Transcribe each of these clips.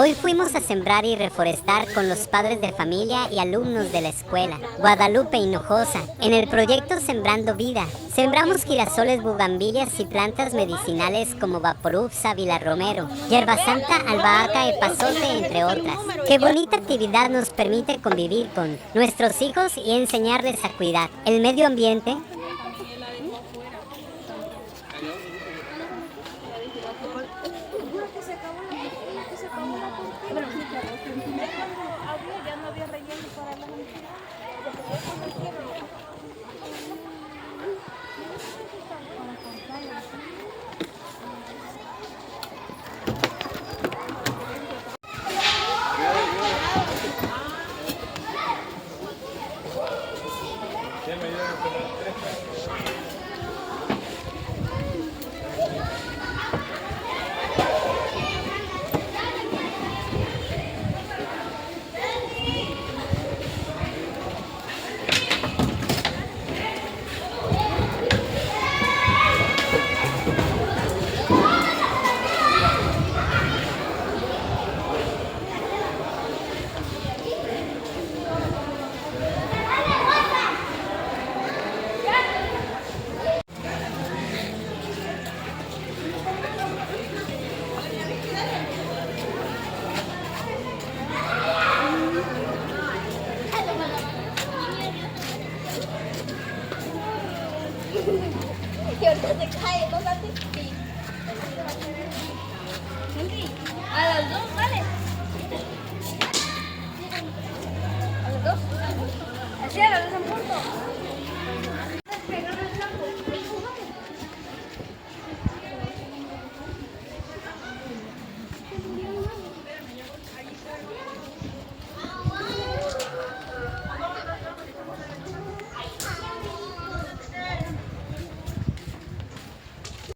Hoy fuimos a sembrar y reforestar con los padres de familia y alumnos de la escuela Guadalupe Hinojosa en el proyecto Sembrando Vida. Sembramos girasoles, bugambilias y plantas medicinales como vaporub, sábila romero, hierba santa, albahaca, epazote, entre otras. Qué bonita actividad nos permite convivir con nuestros hijos y enseñarles a cuidar el medio ambiente. Y ahorita se cae, no date pic. A las dos, ¿vale? A las dos. Así a las dos en punto.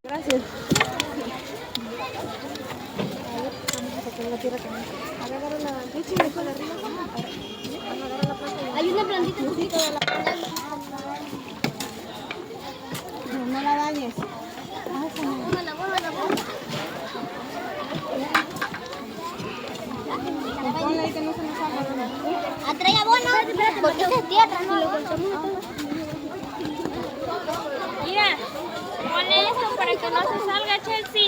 Gracias. Hay una plantita un poquito de la planta. No la dañes. Ponle ahí que no se nos salga. Atrae abono, porque esa es tierra, ¿no? Mira, pon esto para que no se salga, Chelsea.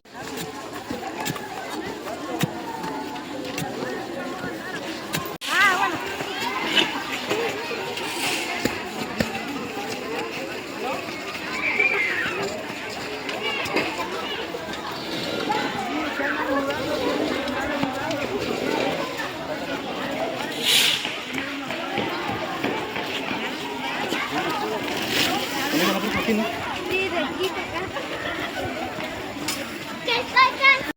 Sí, de aquí.